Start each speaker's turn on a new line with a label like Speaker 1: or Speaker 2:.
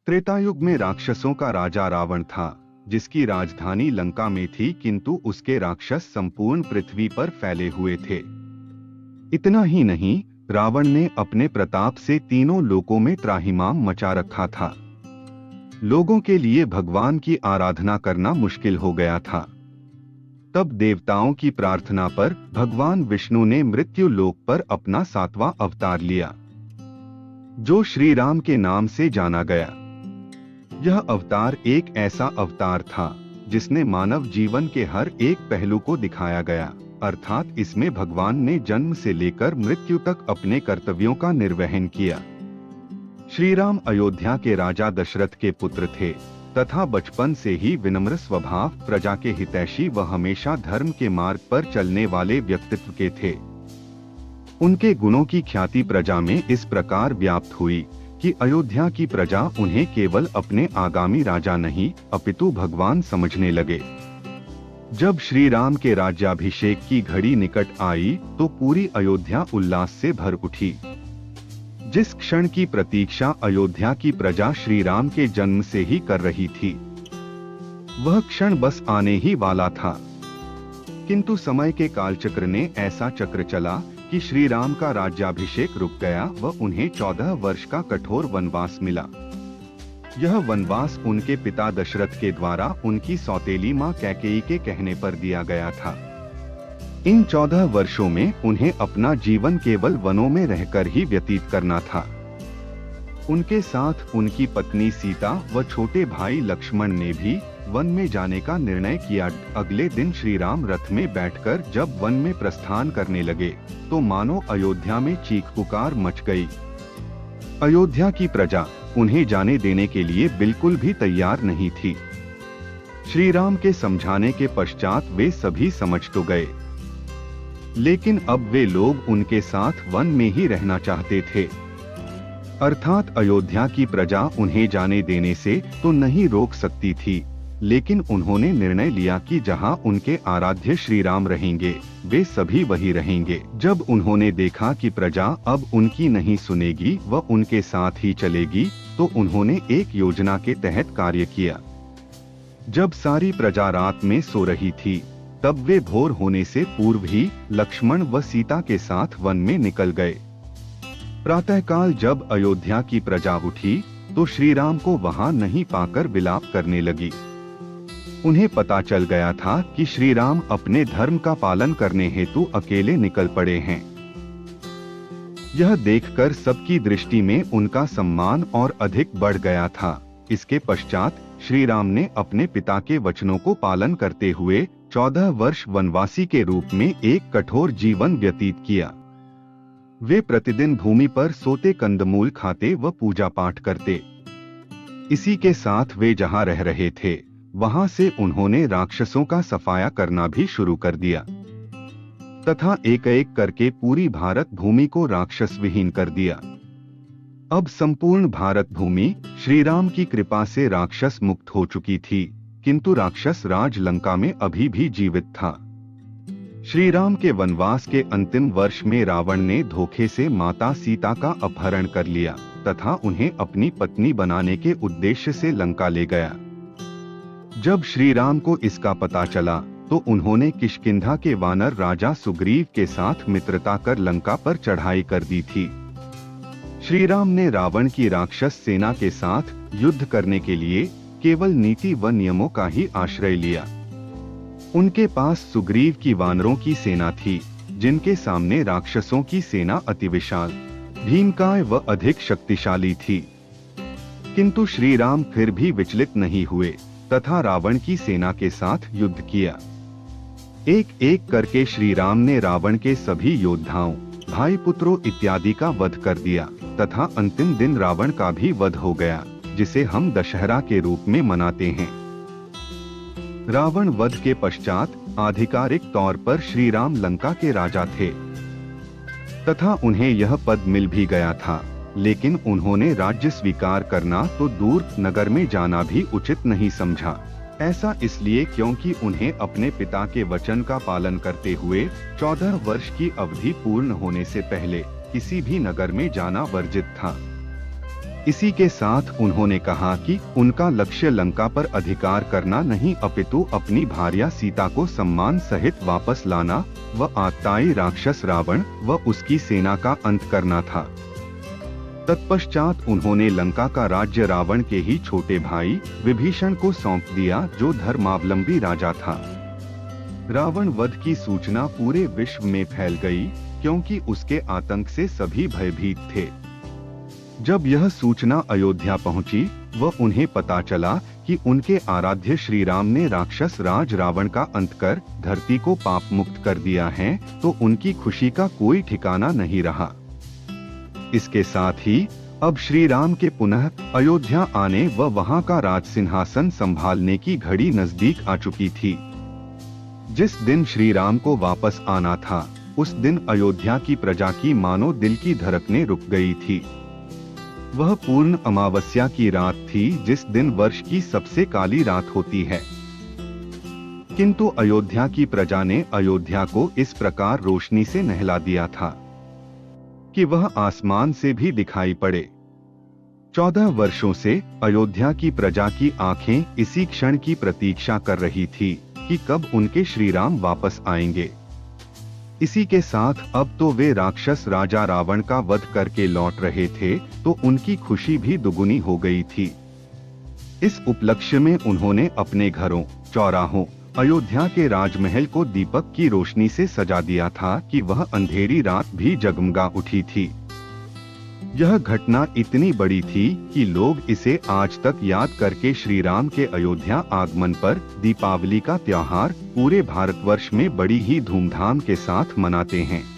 Speaker 1: त्रेतायुग में राक्षसों का राजा रावण था, जिसकी राजधानी लंका में थी, किंतु उसके राक्षस संपूर्ण पृथ्वी पर फैले हुए थे। इतना ही नहीं, रावण ने अपने प्रताप से तीनों लोकों में त्राहिमाम मचा रखा था। लोगों के लिए भगवान की आराधना करना मुश्किल हो गया था। तब देवताओं की प्रार्थना पर भगवान विष्णु ने मृत्यु लोक पर अपना 7वां अवतार लिया, जो श्री राम के नाम से जाना गया। यह अवतार एक ऐसा अवतार था जिसने मानव जीवन के हर एक पहलू को दिखाया गया, अर्थात इसमें भगवान ने जन्म से लेकर मृत्यु तक अपने कर्तव्यों का निर्वहन किया। श्री राम अयोध्या के राजा दशरथ के पुत्र थे तथा बचपन से ही विनम्र स्वभाव, प्रजा के हितैषी व हमेशा धर्म के मार्ग पर चलने वाले व्यक्तित्व के थे। उनके गुणों की ख्याति प्रजा में इस प्रकार व्याप्त हुई कि अयोध्या की प्रजा उन्हें केवल अपने आगामी राजा नहीं अपितु भगवान समझने लगे। जब श्री राम के राज्याभिषेक की घड़ी निकट आई तो पूरी अयोध्या उल्लास से भर उठी। जिस क्षण की प्रतीक्षा अयोध्या की प्रजा श्री राम के जन्म से ही कर रही थी, वह क्षण बस आने ही वाला था। किंतु समय के कालचक्र ने ऐसा चक्र चला कि श्री राम का राज्याभिषेक रुक गया व उन्हें 14 वर्ष का कठोर वनवास मिला। यह वनवास उनके पिता दशरथ के द्वारा उनकी सौतेली मां कैकेयी के कहने पर दिया गया था। इन 14 वर्षों में उन्हें अपना जीवन केवल वनों में रहकर ही व्यतीत करना था। उनके साथ उनकी पत्नी सीता व छोटे भाई लक्ष्मण ने भी वन में जाने का निर्णय किया। अगले दिन श्री राम रथ में बैठकर जब वन में प्रस्थान करने लगे तो मानो अयोध्या में चीख पुकार मच गई। अयोध्या की प्रजा उन्हें जाने देने के लिए बिल्कुल भी तैयार नहीं थी। श्री राम के समझाने के पश्चात वे सभी समझ तो गए, लेकिन अब वे लोग उनके साथ वन में ही रहना चाहते थे। अर्थात अयोध्या की प्रजा उन्हें जाने देने से तो नहीं रोक सकती थी, लेकिन उन्होंने निर्णय लिया कि जहां उनके आराध्य श्री राम रहेंगे वे सभी वही रहेंगे। जब उन्होंने देखा कि प्रजा अब उनकी नहीं सुनेगी व उनके साथ ही चलेगी, तो उन्होंने एक योजना के तहत कार्य किया। जब सारी प्रजा रात में सो रही थी, तब वे भोर होने से पूर्व ही लक्ष्मण व सीता के साथ वन में निकल गए। प्रातःकाल जब अयोध्या की प्रजा उठी तो श्री राम को वहां नहीं पाकर विलाप करने लगी। उन्हें पता चल गया था कि श्री राम अपने धर्म का पालन करने हेतु अकेले निकल पड़े हैं। यह देखकर सबकी दृष्टि में उनका सम्मान और अधिक बढ़ गया था। इसके पश्चात श्री राम ने अपने पिता के वचनों को पालन करते हुए 14 वर्ष वनवासी के रूप में एक कठोर जीवन व्यतीत किया। वे प्रतिदिन भूमि पर सोते, कंदमूल खाते व पूजा पाठ करते। इसी के साथ वे जहां रह रहे थे वहां से उन्होंने राक्षसों का सफाया करना भी शुरू कर दिया तथा एक एक करके पूरी भारत भूमि को राक्षस विहीन कर दिया। अब संपूर्ण भारत भूमि श्री राम की कृपा से राक्षस मुक्त हो चुकी थी, किंतु राक्षस राज लंका में अभी भी जीवित था। श्री राम के वनवास के अंतिम वर्ष में रावण ने धोखे से माता सीता का अपहरण कर लिया तथा उन्हें अपनी पत्नी बनाने के उद्देश्य से लंका ले गया। जब श्री राम को इसका पता चला तो उन्होंने किष्किंधा के वानर राजा सुग्रीव के साथ मित्रता कर लंका पर चढ़ाई कर दी थी। श्री राम ने रावण की राक्षस सेना के साथ युद्ध करने के लिए केवल नीति व नियमों का ही आश्रय लिया। उनके पास सुग्रीव की वानरों की सेना थी, जिनके सामने राक्षसों की सेना अति विशाल, भीमकाय व अधिक शक्तिशाली थी। किंतु श्री राम फिर भी विचलित नहीं हुए तथा रावण की सेना के साथ युद्ध किया। एक एक करके श्री राम ने रावण के सभी योद्धाओं, भाई पुत्रों इत्यादि का वध कर दिया तथा अंतिम दिन रावण का भी वध हो गया, जिसे हम दशहरा के रूप में मनाते हैं। रावण वध के पश्चात आधिकारिक तौर पर श्री राम लंका के राजा थे तथा उन्हें यह पद मिल भी गया था, लेकिन उन्होंने राज्य स्वीकार करना तो दूर, नगर में जाना भी उचित नहीं समझा। ऐसा इसलिए क्योंकि उन्हें अपने पिता के वचन का पालन करते हुए 14 वर्ष की अवधि पूर्ण होने से पहले किसी भी नगर में जाना वर्जित था। इसी के साथ उन्होंने कहा कि उनका लक्ष्य लंका पर अधिकार करना नहीं अपितु अपनी भार्या सीता को सम्मान सहित वापस लाना व आत्ताई राक्षस रावण व उसकी सेना का अंत करना था। तत्पश्चात उन्होंने लंका का राज्य रावण के ही छोटे भाई विभीषण को सौंप दिया, जो धर्मावलंबी राजा था। रावण वध की सूचना पूरे विश्व में फैल गई, क्योंकि उसके आतंक से सभी भयभीत थे। जब यह सूचना अयोध्या पहुंची व उन्हें पता चला कि उनके आराध्य श्री राम ने राक्षस राज रावण का अंत कर धरती को पाप मुक्त कर दिया है, तो उनकी खुशी का कोई ठिकाना नहीं रहा। इसके साथ ही अब श्री राम के पुनः अयोध्या आने व वहां का राज सिंहासन संभालने की घड़ी नजदीक आ चुकी थी। जिस दिन श्री राम को वापस आना था, उस दिन अयोध्या की प्रजा की मानो दिल की धड़कनें रुक गई थी। वह पूर्ण अमावस्या की रात थी, जिस दिन वर्ष की सबसे काली रात होती है। किंतु अयोध्या की प्रजा ने अयोध्या को इस प्रकार रोशनी से नहला दिया था कि वह आसमान से भी दिखाई पड़े। 14 वर्षों से अयोध्या की प्रजा की आंखें इसी क्षण की प्रतीक्षा कर रही थी कि कब उनके श्री राम वापस आएंगे। इसी के साथ अब तो वे राक्षस राजा रावण का वध करके लौट रहे थे, तो उनकी खुशी भी दुगुनी हो गई थी। इस उपलक्ष्य में उन्होंने अपने घरों, चौराहों, अयोध्या के राजमहल को दीपक की रोशनी से सजा दिया था कि वह अंधेरी रात भी जगमगा उठी थी। यह घटना इतनी बड़ी थी कि लोग इसे आज तक याद करके श्री राम के अयोध्या आगमन पर दीपावली का त्योहार पूरे भारतवर्ष में बड़ी ही धूमधाम के साथ मनाते हैं।